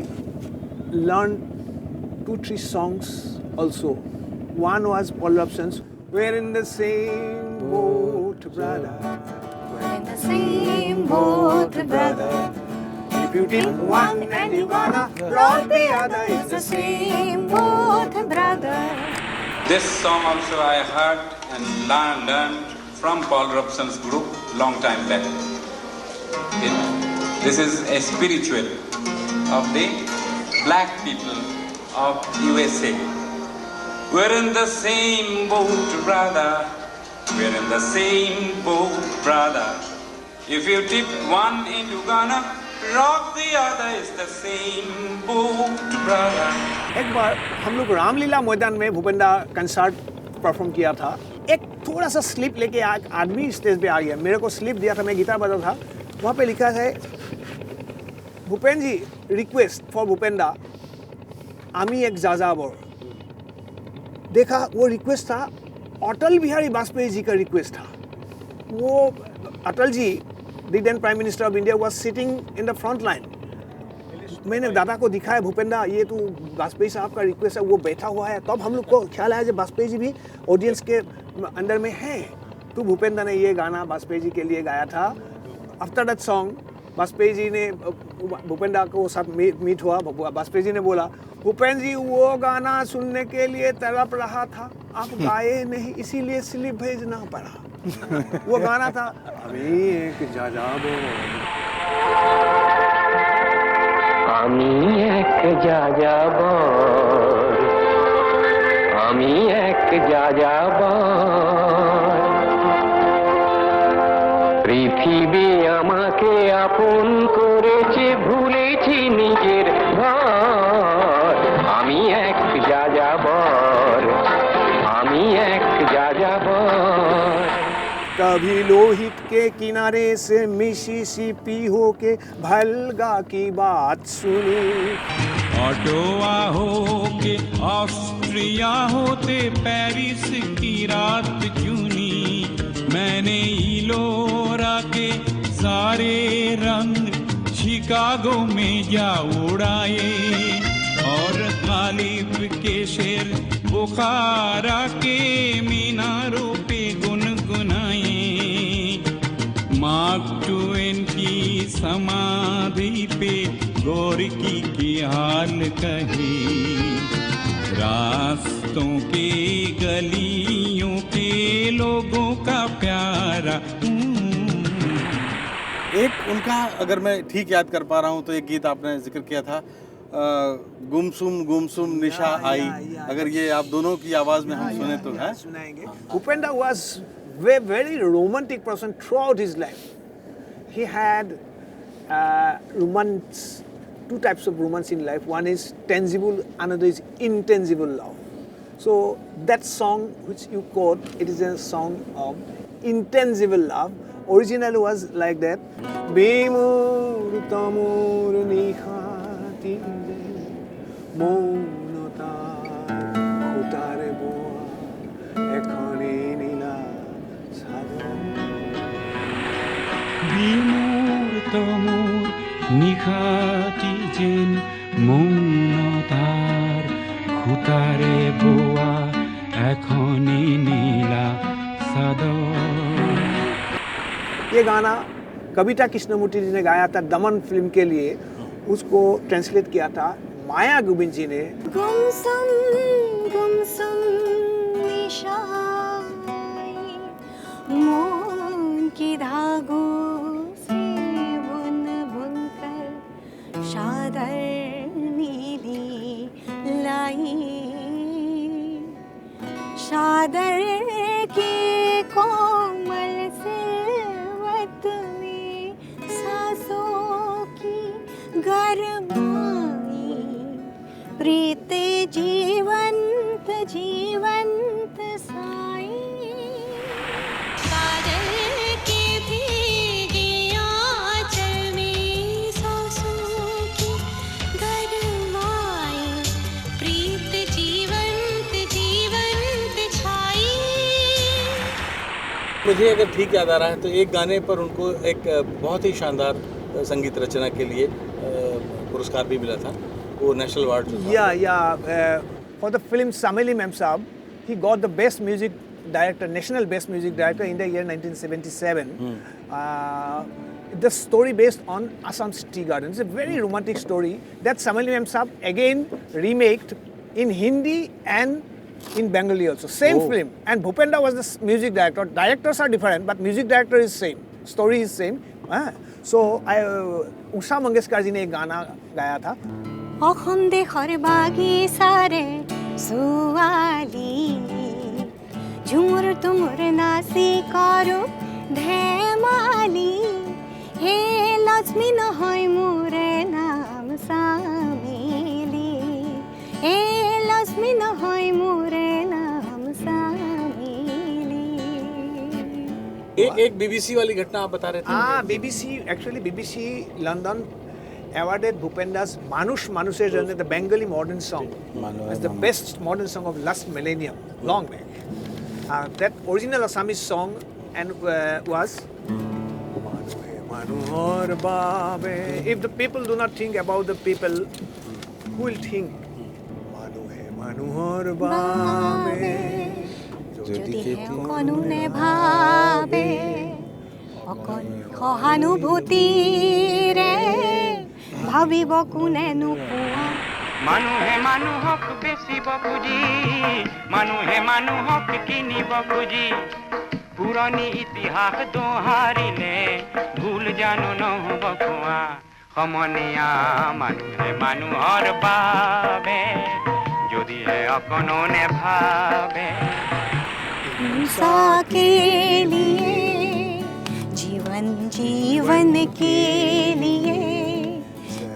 learned 2-3 songs also. One was Paul Robeson's "We're in the same boat, brother. We're in the same boat, brother. If you did one and you gonna rock the other, It's the same boat, brother. This song also I heard and learned from Paul Robeson's group long time back. This is a spiritual of the black people of USA. We're in the same boat, brother. We're in the same boat, brother. If you tip one and you gonna rock the other, it's the same boat, brother. एक बार हम लोग रामलीला मैदान में Bhupendra concert perform किया था। एक थोड़ा सा स्लिप लेके आदमी स्टेज पे आ गया, मेरे को स्लिप दिया था, मैं गिटार बजा था। वहाँ पे लिखा है भूपेंद्र जी रिक्वेस्ट फॉर भूपेंद्र, आमी एक जाजाबर। देखा वो रिक्वेस्ट था अटल बिहारी वाजपेयी जी का रिक्वेस्ट था। वो Atal ji the then prime minister of India was sitting in the front line. मैंने दादा को दिखाया भूपेंद्र ये तो वाजपेयी साहब का रिक्वेस्ट है, वो बैठा हुआ है। तब हम लोग को ख्याल आया जब वाजपेयी जी भी ऑडियंस के अंदर में है। तो भूपेंद्र ने ये गाना वाजपेयी जी के लिए गाया था। After that song Vajpayee ji ने भूपेंद्र को साथ मीट हुआ। वाजपेयी जी ने बोला भूपेंद्र जी वो गाना सुनने के लिए तड़प रहा था, आप गाए नहीं इसीलिए स्लिप भेजना पड़ा। वो गाना था अभी एक जाजाबो, আমি এক যাযাবর, আমি এক যাযাবর, পৃথিবী আমাকে আপন করেছে, ভুলেছি নিজের ঘর। আমি এক যাযাবর, আমি এক যাযাবর। कभी लोहित के किनारे से मिसिसिपी होके भलगा की बात सुनी। ऑटोवा होके ऑस्ट्रिया होते पेरिस की रात चुनी। मैंने इलोरा के सारे रंग शिकागो में जा उड़ाए, और गालिब के शेर बुखारा के मीनारों पे गुनगुनाए। मार्क ट्वेन की समाधि पे गोरकी की हाल कही। रास्तों के गलियों के लोगों का प्यारा। एक उनका अगर मैं ठीक याद कर पा रहा हूँ तो एक गीत आपने जिक्र किया था गुमसुम निशा आई। अगर ये आप दोनों की आवाज में हम सुने तो है सुनाएंगे। Bhupendra was a very romantic person throughout his life. He had romance, 2 types of romance in life. One is tangible, another is intangible love. So that song which you quote, it is a song of intangible love. Original was like that. Bimur tamur nikhati মৌনতা খুতারে বোয়া এখনে নীলা সাদর। বিমূর তমূর নিখাতি যেন মৌনতার খুতারে বোয়া এখনি নীলা সাদর। ये गाना कविता कृष्णमूर्ति जी ने गाया था दमन फिल्म के लिए, उसको ट्रांसलेट किया था माया गोविंद जी ने। गुमसुम निशाई मोन की धागों से बुन बुनकर चादर नीली लाई फरमाई प्रीत जीवंत जीवंत साई बादल के भीगे आंचल में सांसों की गरमाई प्रीत जीवंत जीवंत छाई। मुझे अगर ठीक याद आ रहा है तो एक गाने पर उनको एक बहुत ही शानदार संगीत रचना के लिए पुरस्कार भी मिला था, वो नेशनल अवार्ड जो था। For the film Sameli Mem Saab, he got the best music director, national best music director in the year 1977. The story based on Assam's tea garden. It's a very romantic story that Sameli Mem Saab again remaked in Hindi and in Bengali also. Same film. And Bhupenda was the music director. Directors are different, but music director is same. Story is same. So Usha Mangeshkar ji ने एक गाना गाया था। অখন দেশৰ বাগিচাৰে ছোৱালী ঝুমুৰ তুমুৰ নাচি কৰো ধেমালি হে লক্ষ্মী নহয় মোৰে নাম চামেলি হে লক্ষ্মী নহয় মোৰে নাম চামেলি। एक बीबीसी वाली घटना आप बता रहे थे। BBC London awarded Bhupenda's Manush Manusher Janne, the Bengali modern song, as the best modern song of last millennium, long back. That original Assamese song and was Manuhar Babe. If the people do not think about the people, who will think? Manuhar Babe. যদি অকণোনে ভাবে অকণ সহানুভূতিৰে ভাবিব কোনে নোপোৱা। মানুহে মানুহক বেচিব খুজি মানুহে মানুহক কিনিব খুজি পুৰণি ইতিহাস দোহাৰিলে ভুল জানো নহ'ব কোৱা সমনীয়া মানুহে মানুহৰ বাবে যদিহে অকণো নেভাবে। हिंसा के लिए जीवन जीवन के लिए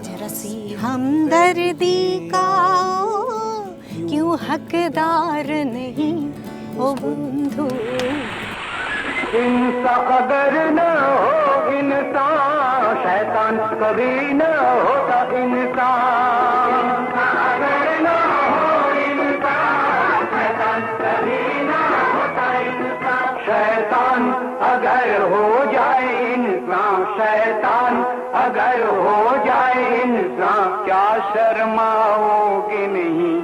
जरा सी हमदर्दी का क्यों हकदार नहीं ओ बंधु। हिंसा अगर न हो इंसान शैतान कभी न होता इंसान अगर न हो इंसान शैतान कभी न होता इंसान शैतान अगर हो जाए इंसान शैतान अगर हो जाए इंसान क्या शर्माओगे नहीं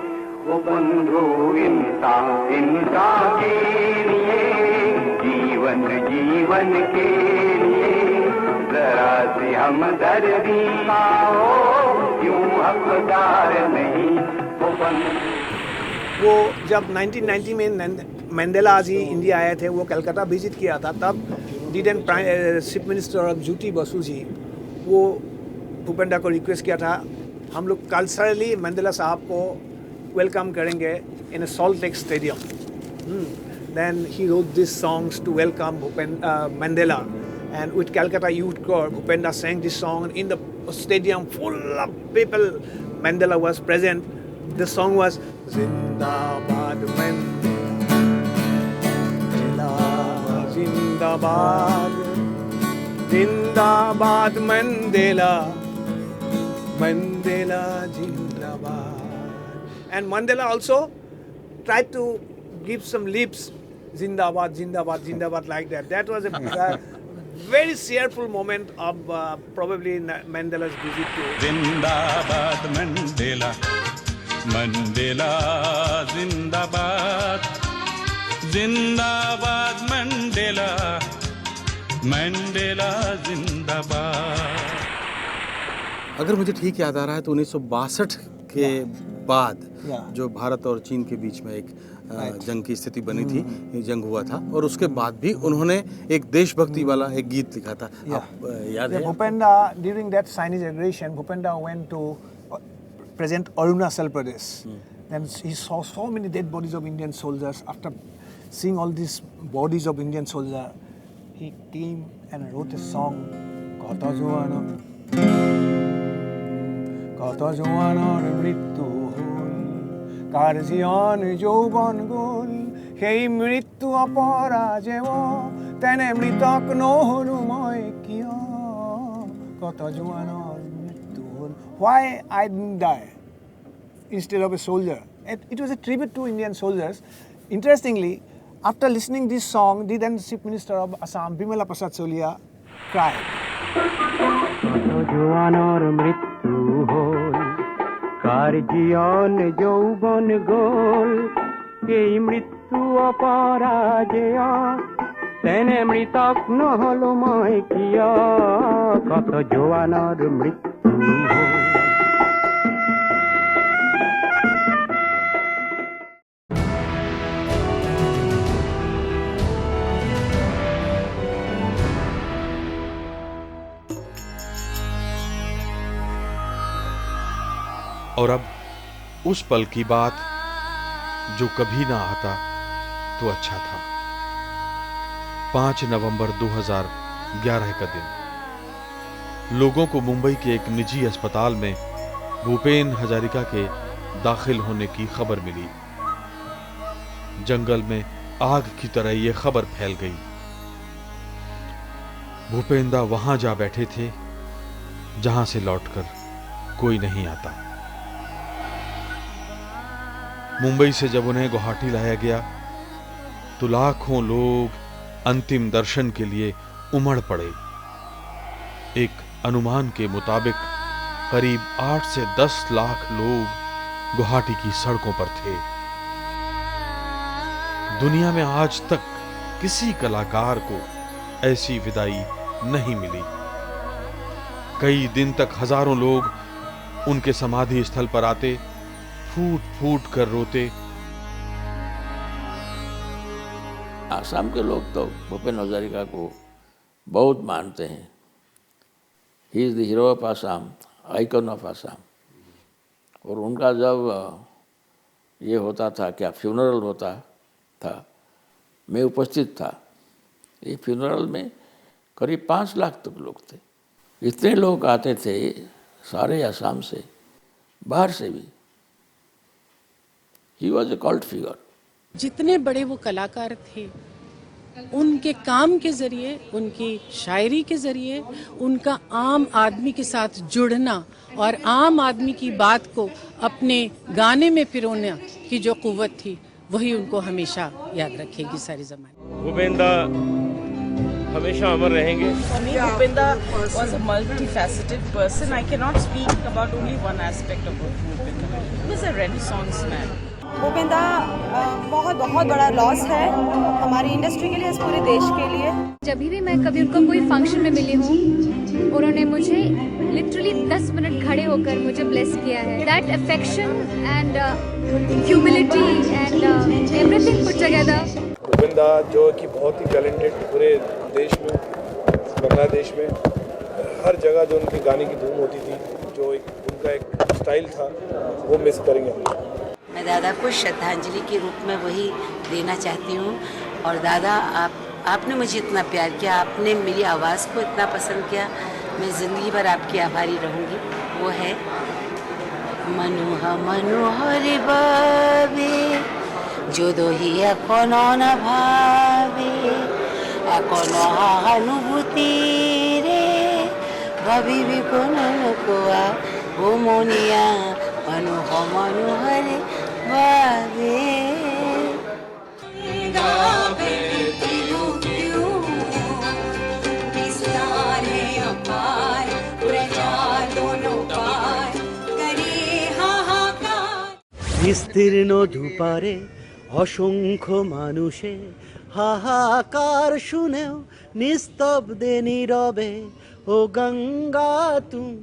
वो बंधु इंसान इंसान के लिए जीवन जीवन के लिए जरा सी हमदर्दी आओ क्यों हकदार नहीं वो जब 1990 में मंडेला जी इंडिया आए थे, वो कलकत्ता विजिट किया था, तब डीडन chief minister of Jyoti Basu जी वो भूपेंद्र को रिक्वेस्ट किया था हम लोग कल्चरली मंडेला साहब को वेलकम करेंगे in a salt lake stadium. Then he wrote these songs to welcome Mandela, and with Calcutta Youth Corps, Bhupenda sang this song in the stadium full of people. Mandela was present. The song was Zindabad Mandela, Zindabad, Zindabad Mandela, Mandela Zindabad. And Mandela also tried to give some lips, Zindabad, Zindabad, Zindabad, like that. That was a very cheerful moment of probably Mandela's visit to. Zindabad Mandela, Mandela Zindabad, Zindabad Mandela, Mandela Zindabad। अगर मुझे ठीक याद आ रहा है तो 1962 के बाद जो भारत और चीन के बीच में एक जंग की स्थिति बनी थी, जंग हुआ था, और उसके बाद भी उन्होंने एक देशभक्ति वाला एक गीत लिखा था। आप याद है? Bhupenda, during that Chinese aggression, Bhupenda went to present Arunachal Pradesh. Then he saw so many dead bodies of Indian soldiers. After seeing all these bodies of Indian soldiers, he came and wrote a song, Kata Joana, কত জোয়ানৰ মৃত্যু হ'ল কাৰ জীয়ন যৌৱন গ'ল সেই মৃত্যু অপৰাজেয় তেনে মৃতক নহ'লো মই কিয় কত জোৱানৰ মৃত্যু হ'ল why I didn't die instead of a soldier. It was a tribute to Indian soldiers. Interestingly, after listening this song, the then Chief Minister of Assam, Bimala Prasad Solia, cried. কত জোয়ানৰ মৃত্যু হ'ল কাৰ জীয়ন যৌৱন গ'ল এই মৃত্যু অপৰাজেয় তেনে মৃতক নহ'লো মই কিয় কত জোৱানৰ মৃত্যু হ'ল और अब उस पल की बात जो कभी ना आता तो अच्छा था। 5 नवंबर 2011 का दिन लोगों को मुंबई के एक निजी अस्पताल में भूपेन हजारिका के दाखिल होने की खबर मिली। जंगल में आग की तरह यह खबर फैल गई। भूपेंदा वहां जा बैठे थे जहां से लौटकर कोई नहीं आता। मुंबई से जब उन्हें गुवाहाटी लाया गया तो लाखों लोग अंतिम दर्शन के लिए उमड़ पड़े। एक अनुमान के मुताबिक करीब 8 से 10 लाख लोग गुवाहाटी की सड़कों पर थे। दुनिया में आज तक किसी कलाकार को ऐसी विदाई नहीं मिली। कई दिन तक हजारों लोग उनके समाधि स्थल पर आते, फूट फूट कर रोते। आसाम के लोग तो भूपेन हजारिका को बहुत मानते हैं। He is the hero of Assam, icon of Assam. और उनका जब ये होता था, क्या फ्यूनरल होता था, मैं उपस्थित था। ये फ्यूनरल में करीब 5 लाख तक लोग थे। इतने लोग आते थे सारे आसाम से, बाहर से भी। He was a cult figure. जितने बड़े वो कलाकार थे, उनके काम के जरिए, उनकी शायरी के जरिए, उनका आम आदमी के साथ जुड़ना और आम आदमी की बात को अपने गाने में पिरोना की जो कुव्वत थी, वही उनको हमेशा याद रखेगी सारी ज़माने। भूपेंदा हमेशा अमर रहेंगे। For me, Bhupenda was a multifaceted person. I cannot speak about only one aspect of Bhupenda. He was a Renaissance man. भूपेंदा बहुत बड़ा लॉस है हमारी इंडस्ट्री के लिए, इस पूरे देश के लिए। जब भी मैं कभी उनको कोई फंक्शन में मिली हूँ, उन्होंने मुझे लिटरली 10 मिनट खड़े होकर मुझे ब्लेस किया है। That affection and humility and everything put together. भूपेंदा जो कि बहुत ही टैलेंटेड, पूरे देश में, बांग्लादेश में हर जगह जो उनके गाने की धूम होती थी, जो उनका एक स्टाइल था, वो मिस करेंगे हम। मैं दादा को श्रद्धांजलि के रूप में वही देना चाहती हूँ। और दादा, आपने मुझे इतना प्यार किया, आपने मेरी आवाज़ को इतना पसंद किया, मैं ज़िंदगी भर आपकी आभारी रहूँगी। वो है मनोहर বাবে যদহি এখন ভাবে এখন অনুভূতি রে ভাবিবি কোন কোয়া ও মনিয়া मनोहर বাবে বিস্তীর্ণ ধূপারে অসংখ্য মানুষে হাহাকার শুনেও নিস্তব্ধে নীরবে ও গঙ্গা তুম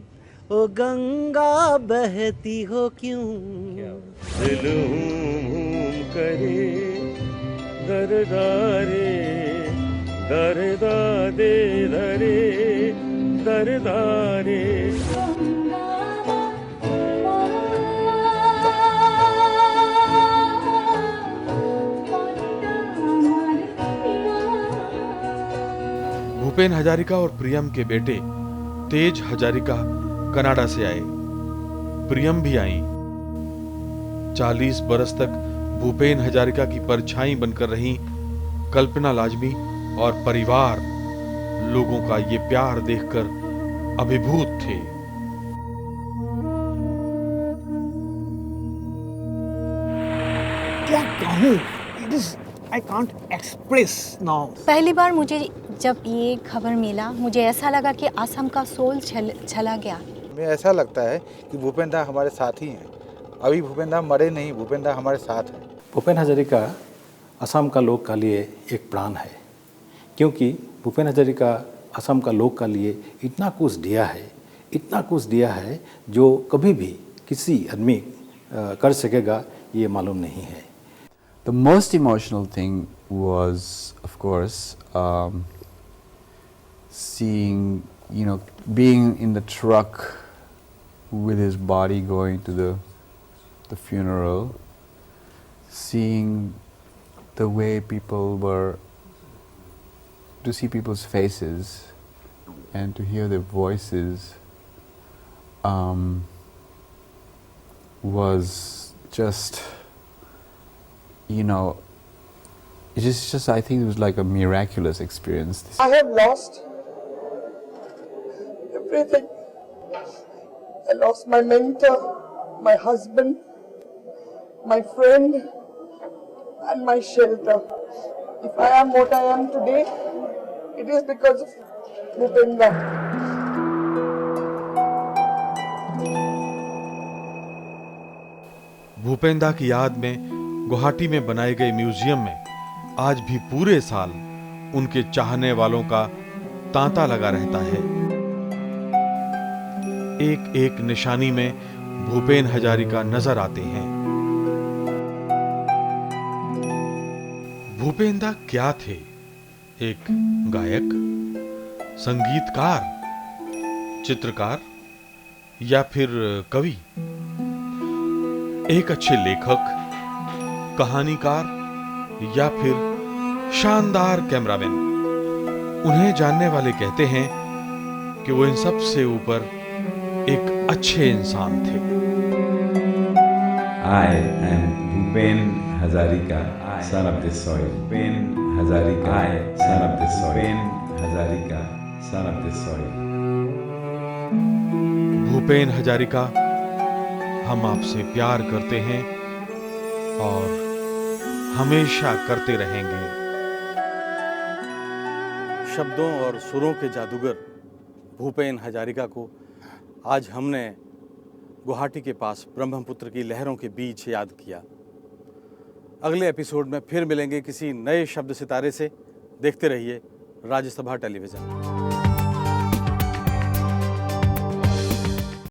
ओ गंगा बहती हो क्यों दिल घूम करे दरदारे दरदारे दरे दरदारे। भूपेन हजारिका और प्रियम के बेटे तेज हजारिका कनाडा से आए। प्रियम भी आईं। 40 बरस तक भूपेन हजारिका की परछाई बनकर रहीं कल्पना लाजमी और परिवार लोगों का ये प्यार देखकर अभिभूत थे। क्या कहूँ? It is, I can't express now. पहली बार मुझे जब ये खबर मिला, मुझे ऐसा लगा कि असम का सोल चला गया। हमें ऐसा लगता है कि भूपेन दा हमारे साथ ही हैं। अभी भूपेन दा मरे नहीं, भूपेन दा हमारे साथ हैं। भूपेन हजारिका असम का लोग का लिए एक प्राण है, क्योंकि भूपेन हजारिका असम का लोग का लिए इतना कुछ दिया है जो कभी भी किसी आदमी कर सकेगा ये मालूम नहीं है। The most emotional thing was, of course, seeing, being in the truck with his body going to the funeral, seeing the way people were, to see people's faces and to hear their voices was just, it's just, I think it was like a miraculous experience. I have lost everything. I lost my mentor, my husband, my friend, and my shelter. If I am what I am today, it is because of Bhupendra. भूपेंदा की याद में गुवाहाटी में बनाए गए museum में आज भी पूरे साल उनके चाहने वालों का तांता लगा रहता है। एक एक निशानी में भूपेन हजारिका नजर आते हैं। भूपेंदा क्या थे? एक गायक, संगीतकार, चित्रकार या फिर कवि? एक अच्छे लेखक, कहानीकार या फिर शानदार कैमरामैन? उन्हें जानने वाले कहते हैं कि वो इन सब से ऊपर एक अच्छे इंसान थे। I am Bhupen Hazarika, son of the soil. Bhupen Hazarika, son of the soil. Bhupen Hazarika, son of the soil. Bhupen Hazarika, हम आपसे प्यार करते हैं और हमेशा करते रहेंगे। शब्दों और सुरों के जादूगर भूपेन हजारिका को आज हमने गुवाहाटी के पास ब्रह्मपुत्र की लहरों के बीच याद किया। अगले एपिसोड में फिर मिलेंगे किसी नए शब्द सितारे से। देखते रहिए राज्यसभा टेलीविजन।